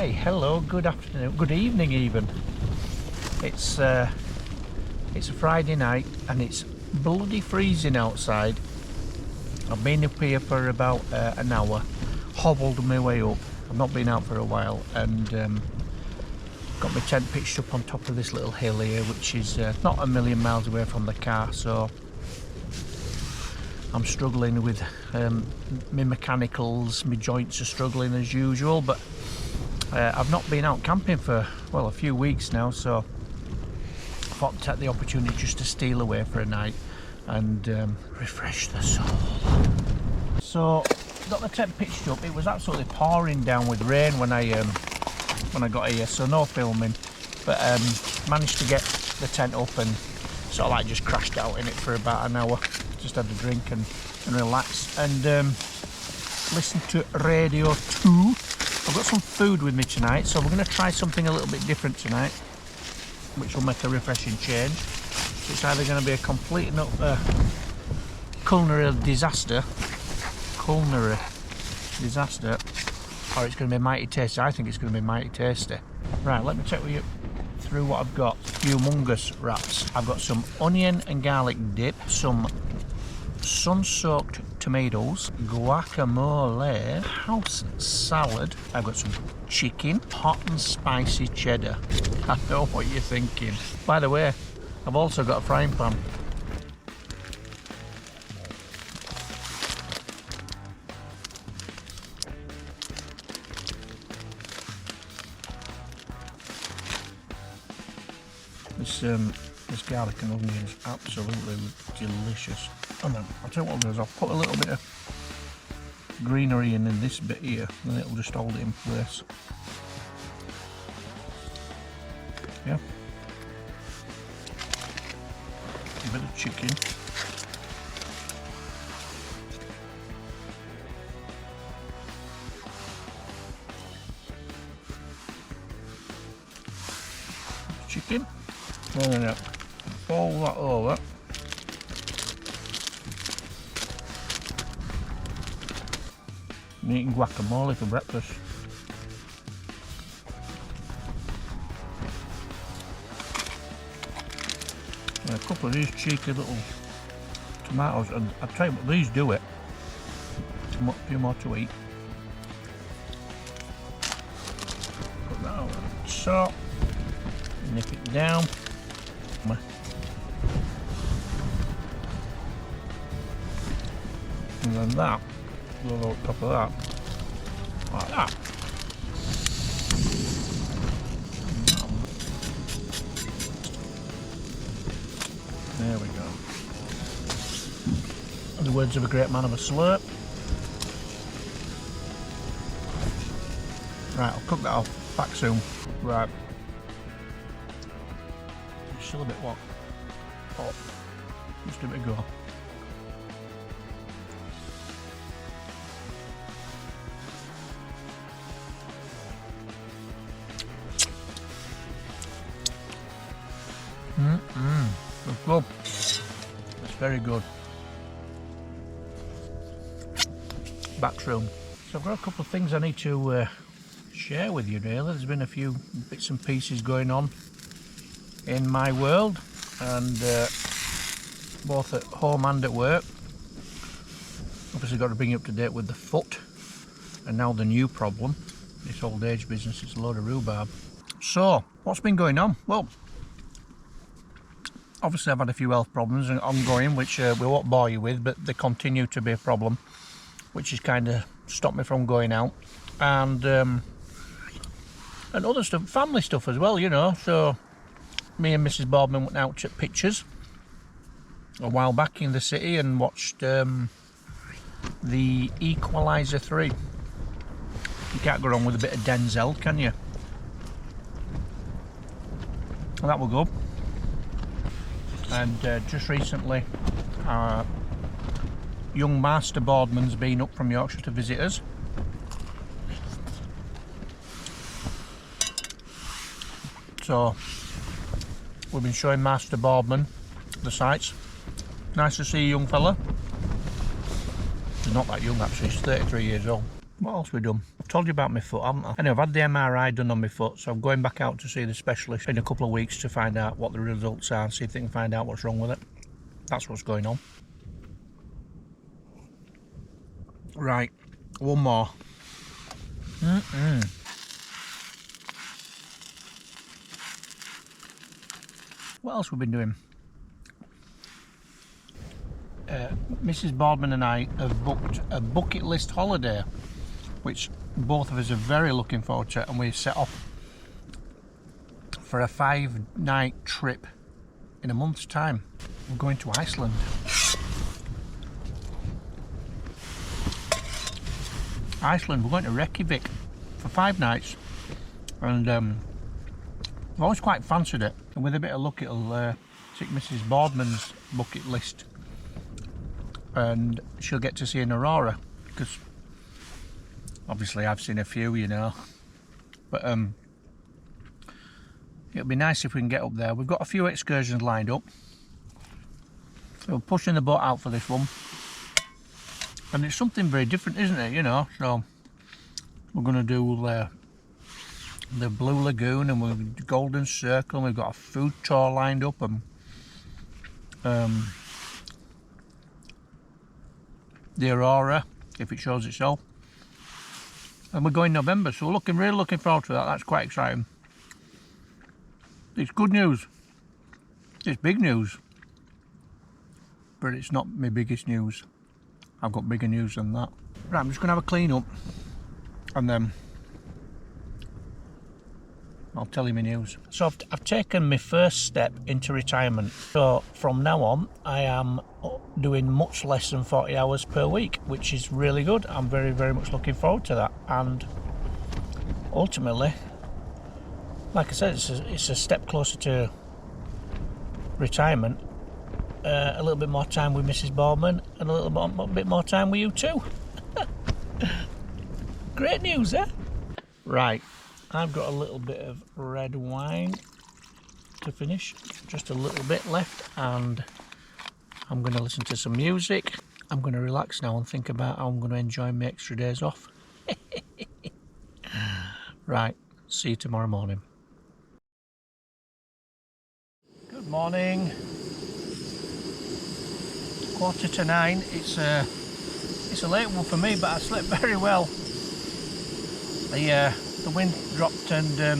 Hey, hello, good afternoon, good evening even. It's a Friday night and it's bloody freezing outside. I've been up here for about an hour, hobbled my way up. I've not been out for a while and got my tent pitched up on top of this little hill here, which is not a million miles away from the car, so I'm struggling with my mechanicals. My joints are struggling as usual, but I've not been out camping for, well, a few weeks now, so I thought I'd take the opportunity just to steal away for a night and refresh the soul. So, got the tent pitched up. It was absolutely pouring down with rain when I got here, so no filming, but managed to get the tent up and sort of like just crashed out in it for about an hour. Just had a drink and relax and listen to Radio 2. I've got some food with me tonight, so we're going to try something a little bit different tonight, which will make a refreshing change. So it's either going to be a complete and utter culinary disaster, or it's going to be mighty tasty. I think it's going to be mighty tasty. Right, let me take you through what I've got. Humongous wraps. I've got some onion and garlic dip, some sun-soaked tomatoes, guacamole, house salad. I've got some chicken, hot and spicy cheddar. I know what you're thinking. By the way, I've also got a frying pan. This garlic and onion is absolutely delicious. And then I'll tell you what I'll do is I'll put a little bit of greenery in this bit here, and it'll just hold it in place. Yeah. A bit of chicken. Chicken. And then fold that over. I'm eating guacamole for breakfast. And a couple of these cheeky little tomatoes, and I'll tell you what, these do it. A few more to eat. Put that over the top. Nip it down. And then that, go over top of that, like that. There we go. In the words of a great man of a slurp. Right, I'll cook that off, back soon. Right. It's still a bit hot. Just give it a go. It's good. It's very good. Backroom. So I've got a couple of things I need to share with you really. There's been a few bits and pieces going on in my world, and both at home and at work. Obviously got to bring you up to date with the foot, and now the new problem, this old age business. It's a load of rhubarb. So what's been going on? Well, obviously I've had a few health problems ongoing, which we won't bore you with, but they continue to be a problem, which has kind of stopped me from going out, and other stuff, family stuff as well, you know. So me and Mrs. Boardman went out to Pictures a while back in the city and watched the Equalizer 3. You can't go wrong with a bit of Denzel, can you? Well, that will go. And just recently, young Master Boardman's been up from Yorkshire to visit us. So we've been showing Master Boardman the sights. Nice to see a young fella. He's not that young actually, he's 33 years old. What else have we done? told you about my foot, haven't I? Anyway, I've had the MRI done on my foot, so I'm going back out to see the specialist in a couple of weeks to find out what the results are and see if they can find out what's wrong with it. That's what's going on. Right, one more. What else have we been doing? Mrs. Boardman and I have booked a bucket list holiday, which both of us are very looking forward to, and we set off for a 5-night trip in a month's time. We're going to Iceland. We're going to Reykjavik for 5 nights, and I've always quite fancied it, and with a bit of luck it'll tick Mrs. Boardman's bucket list and she'll get to see an aurora, because obviously I've seen a few, you know, but it'll be nice if we can get up there. We've got a few excursions lined up, so we're pushing the boat out for this one, and it's something very different, isn't it, you know? So we're going to do the Blue Lagoon and we'll do Golden Circle, and we've got a food tour lined up, and the aurora, if it shows itself, and we're going in November, so we're really looking forward to that. That's quite exciting. It's good news, it's big news, but it's not my biggest news. I've got bigger news than that. Right, I'm just going to have a clean up and then I'll tell you my news. So I've taken my first step into retirement. So from now on, I am doing much less than 40 hours per week, which is really good. I'm very, very much looking forward to that. And ultimately, like I said, it's a step closer to retirement. A little bit more time with Mrs. Boardman and a little bit more time with you too. Great news, eh? Right. I've got a little bit of red wine to finish, just a little bit left, and I'm going to listen to some music. I'm going to relax now and think about how I'm going to enjoy my extra days off. Right, see you tomorrow morning. Good morning. 8:45. It's a late one for me, but I slept very well. The wind dropped and the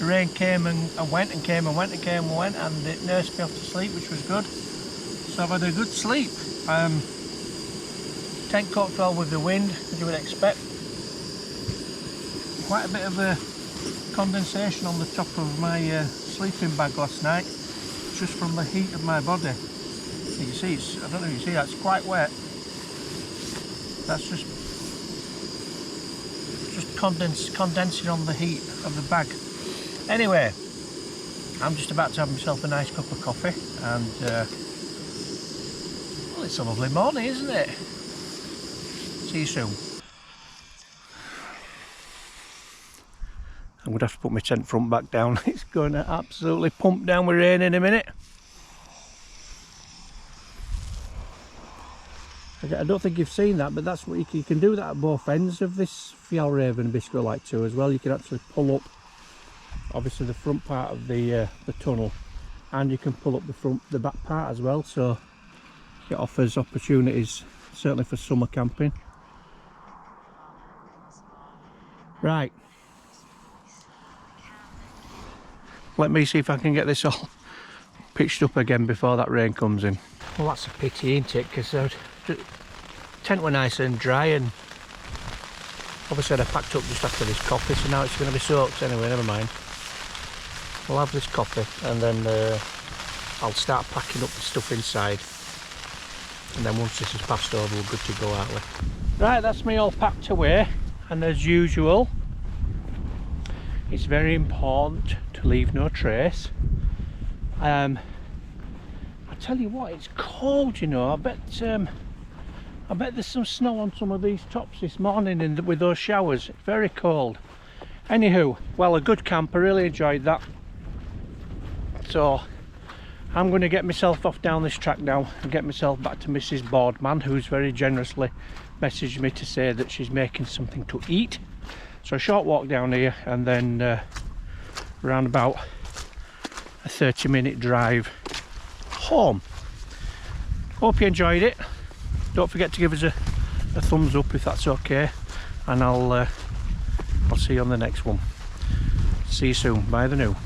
rain came and went and came and went and came and went, and it nursed me off to sleep, which was good. So I've had a good sleep. 10 caught 12 with the wind, as you would expect. Quite a bit of a condensation on the top of my sleeping bag last night, just from the heat of my body. You can see, I don't know if you see that, it's quite wet. That's just condensing on the heat of the bag. Anyway, I'm just about to have myself a nice cup of coffee, and well, it's a lovely morning, isn't it? See you soon. I'm going to have to put my tent front back down. It's going to absolutely pump down with rain in a minute. I don't think you've seen that, but that's what you can do that at both ends of this Fjallraven Bisco Light 2 as well. You can actually pull up, obviously, the front part of the tunnel, and you can pull up the back part as well. So it offers opportunities, certainly for summer camping. Right, let me see if I can get this all pitched up again before that rain comes in. Well, that's a pity, ain't it? Because the tent were nice and dry, and obviously I packed up just after this coffee, so now it's going to be soaked anyway. Never mind, we'll have this coffee and then I'll start packing up the stuff inside, and then once this is passed over, we're good to go, aren't we? Right, that's me all packed away, and as usual, it's very important to leave no trace. I tell you what, it's cold, you know. I bet there's some snow on some of these tops this morning with those showers. It's very cold. Anywho, well, a good camp. I really enjoyed that. So I'm going to get myself off down this track now and get myself back to Mrs. Boardman, who's very generously messaged me to say that she's making something to eat. So a short walk down here, and then around about a 30-minute drive home. Hope you enjoyed it. Don't forget to give us a thumbs up if that's okay, and I'll see you on the next one. See you soon. Bye the new.